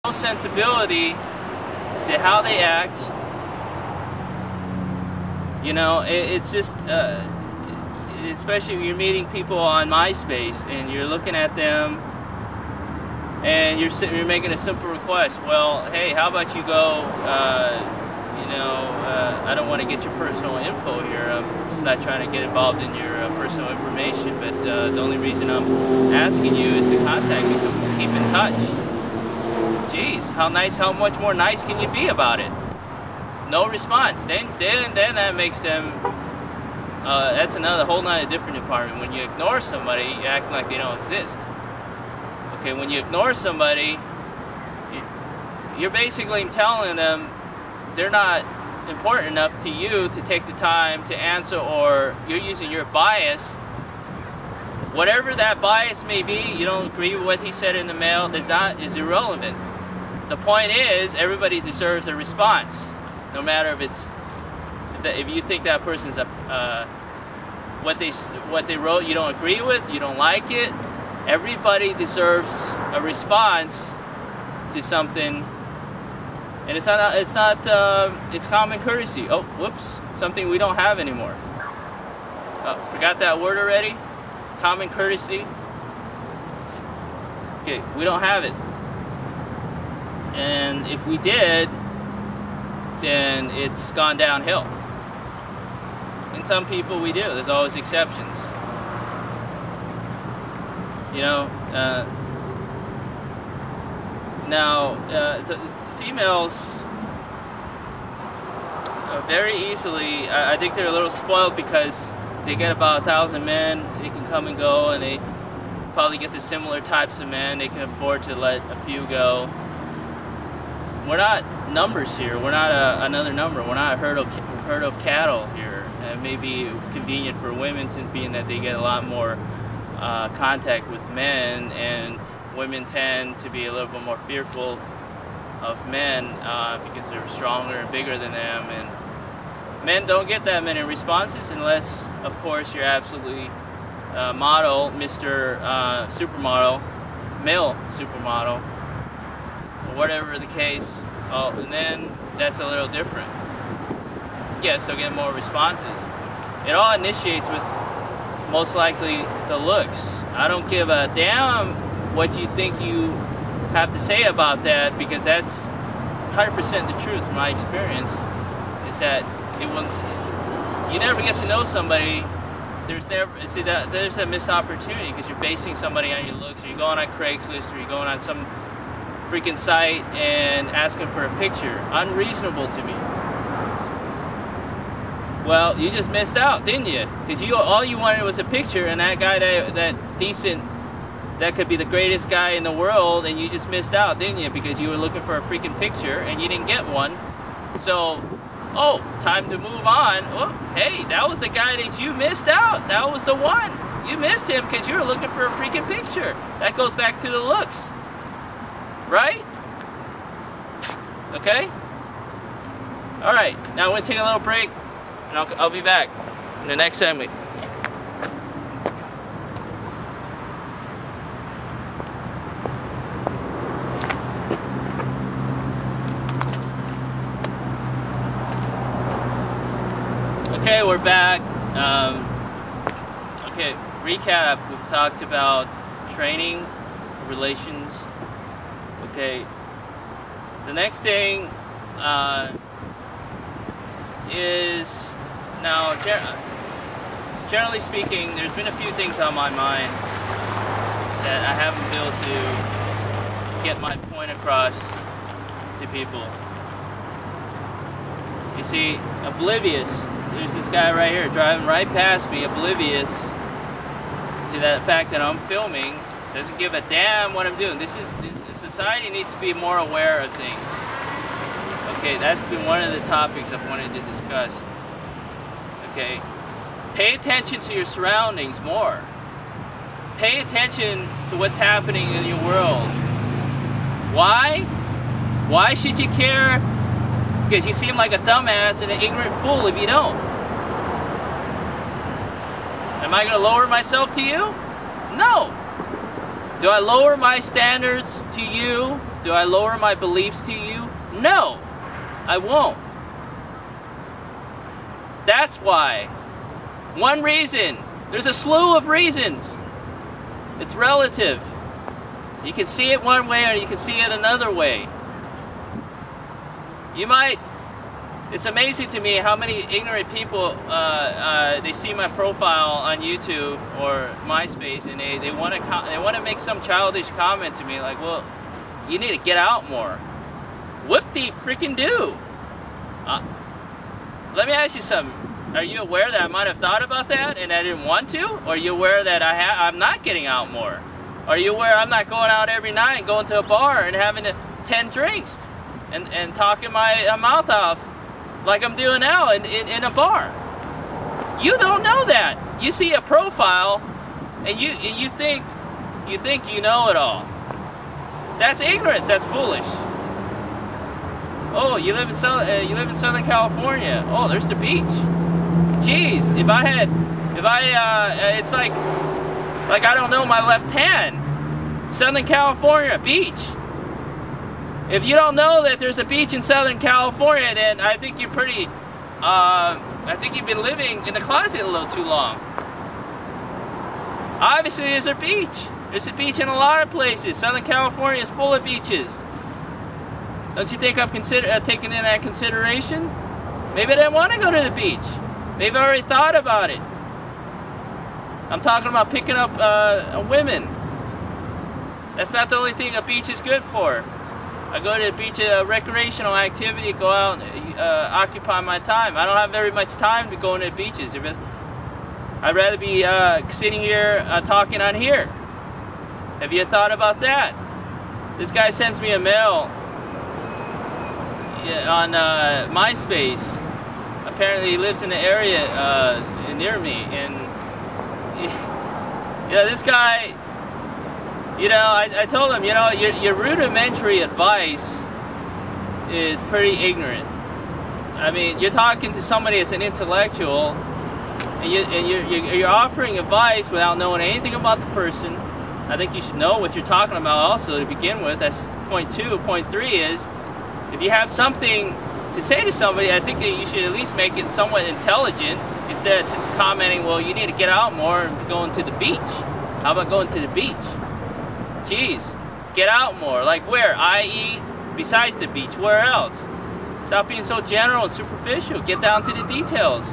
no sensibility to how they act. You know, it's just, especially when you're meeting people on MySpace and you're looking at them and you're making a simple request. Well, hey, how about you go, I don't want to get your personal info here. I'm not trying to get involved in your personal information, but the only reason I'm asking you is to contact me so we can keep in touch. Jeez, how much more nice can you be about it? No response. Then that makes them, that's another whole different department. When you ignore somebody, you act like they don't exist. Okay, when you ignore somebody, you're basically telling them they're not important enough to you to take the time to answer, or you're using your bias. Whatever that bias may be, you don't agree with what he said in the mail, is irrelevant. The point is, everybody deserves a response. No matter if you think that person's what they wrote you don't agree with, you don't like it, everybody deserves a response to something, and it's common courtesy. Oh, whoops, something we don't have anymore. Forgot that word already? Common courtesy. Okay, we don't have it, and if we did, then it's gone downhill. In some people we do. There's always exceptions. You know, the females very easily, I think they're a little spoiled because they get about 1,000 men, they can come and go, and they probably get the similar types of men. They can afford to let a few go. We're not numbers here. We're not another number. We're not a herd of cattle here. It may be convenient for women, since being that they get a lot more contact with men, and women tend to be a little bit more fearful of men because they're stronger and bigger than them, and men don't get that many responses unless, of course, you're absolutely model, Mr. Supermodel, male supermodel, or whatever the case. Oh, and then that's a little different. Yes, they'll get more responses. It all initiates with most likely the looks. I don't give a damn what you think you have to say about that, because that's 100% the truth from my experience, is that you never get to know somebody. There's a missed opportunity because you're basing somebody on your looks, or you're going on Craigslist, or you're going on some freaking site and asking for a picture. Unreasonable to me. Well, you just missed out, didn't you? Because all you wanted was a picture, and that guy, that could be the greatest guy in the world, and you just missed out, didn't you? Because you were looking for a freaking picture and you didn't get one. So, oh, time to move on. Oh, hey, that was the guy that you missed out. That was the one. You missed him because you were looking for a freaking picture. That goes back to the looks. Right? Okay? Alright, now I'm going to take a little break, and I'll be back in the next segment. Okay, we're back. Okay, recap. We've talked about training, relations. Okay, the next thing is, now generally speaking, there's been a few things on my mind that I haven't been able to get my point across to people. You see, oblivious. There's this guy right here driving right past me, oblivious to that fact that I'm filming, doesn't give a damn what I'm doing. Society needs to be more aware of things. Okay, that's been one of the topics I've wanted to discuss. Okay, pay attention to your surroundings more. Pay attention to what's happening in your world. Why? Why should you care? Because you seem like a dumbass and an ignorant fool if you don't. Am I going to lower myself to you? No. Do I lower my standards to you Do I lower my beliefs to you? No, I won't. That's why. One reason. There's a slew of reasons. It's relative. You can see it one way or you can see it another way. You might... It's amazing to me how many ignorant people, they see my profile on YouTube or MySpace and they want to make some childish comment to me like, well, you need to get out more. Whoop-de-freaking do. Let me ask you something. Are you aware that I might have thought about that and I didn't want to? Or are you aware that I'm not getting out more? Are you aware I'm not going out every night and going to a bar and having 10 drinks and talking my mouth off like I'm doing now in a bar? You don't know that. You see a profile and you think you know it all. That's ignorance. That's foolish. Oh, you live in Southern California. Oh, there's the beach. Jeez, it's like I don't know my left hand. Southern California, beach. If you don't know that there's a beach in Southern California, then I think you're pretty, I think you've been living in the closet a little too long. Obviously there's a beach. There's a beach in a lot of places. Southern California is full of beaches. Don't you think I've taken in that consideration? Maybe I didn't want to go to the beach. Maybe I already thought about it. I'm talking about picking up women. That's not the only thing a beach is good for. I go to the beach, a recreational activity, go out and occupy my time. I don't have very much time to go into the beaches. I'd rather be sitting here talking on here. Have you thought about that? This guy sends me a mail on MySpace. Apparently he lives in the area near me, and this guy, I told him, your rudimentary advice is pretty ignorant. I mean, you're talking to somebody that's an intellectual, and you're offering advice without knowing anything about the person. I think you should know what you're talking about also to begin with. That's point 2. Point 3 is, if you have something to say to somebody, I think that you should at least make it somewhat intelligent instead of commenting, well, you need to get out more and going to the beach. How about going to the beach? Jeez, get out more. Like where? I.e., besides the beach, where else? Stop being so general and superficial. Get down to the details.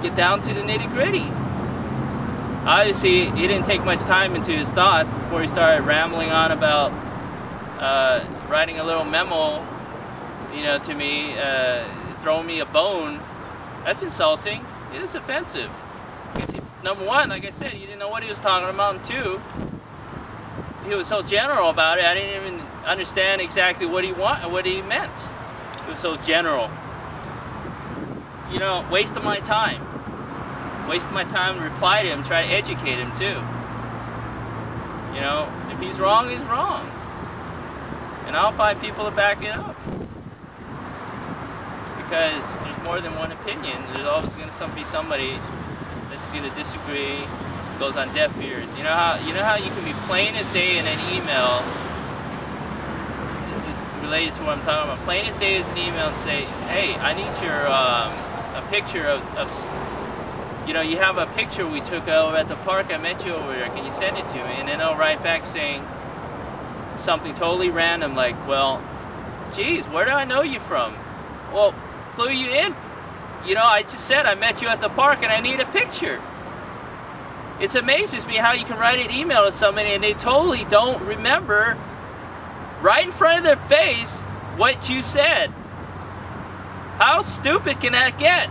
Get down to the nitty-gritty. Obviously, he didn't take much time into his thoughts before he started rambling on about writing a little memo, to me, throwing me a bone. That's insulting. It is offensive. Number one, like I said, he didn't know what he was talking about, and 2, he was so general about it, I didn't even understand exactly what he meant. It was so general. Waste of my time. Waste my time to reply to him, try to educate him too. If he's wrong, he's wrong. And I'll find people to back it up. Because there's more than one opinion. There's always going to be somebody that's going to disagree, goes on deaf ears. You know how you can be plain as day in an email. This is related to what I'm talking about. Plain as day as an email and say, hey, I need your a picture of you have a picture we took over at the park. I met you over there. Can you send it to me? And then they'll write back saying something totally random like, well, geez, where do I know you from? Well, clue you in. I just said I met you at the park and I need a picture. It amazes me how you can write an email to somebody and they totally don't remember right in front of their face what you said. How stupid can that get?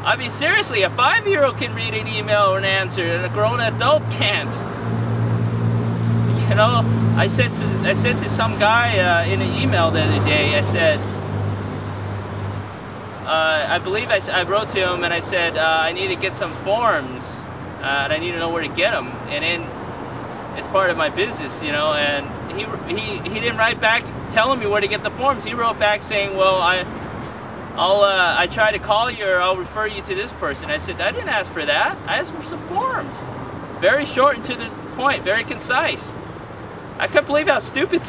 I mean, seriously, a 5-year-old can read an email or an answer, and a grown adult can't. I said to some guy in an email the other day, I said, I believe I wrote to him and I said, I need to get some forms, and I need to know where to get them, and then it's part of my business, and he didn't write back telling me where to get the forms. He wrote back saying, well, I try to call you or I'll refer you to this person. I said, I didn't ask for that. I asked for some forms. Very short and to the point, very concise. I can't believe how stupid some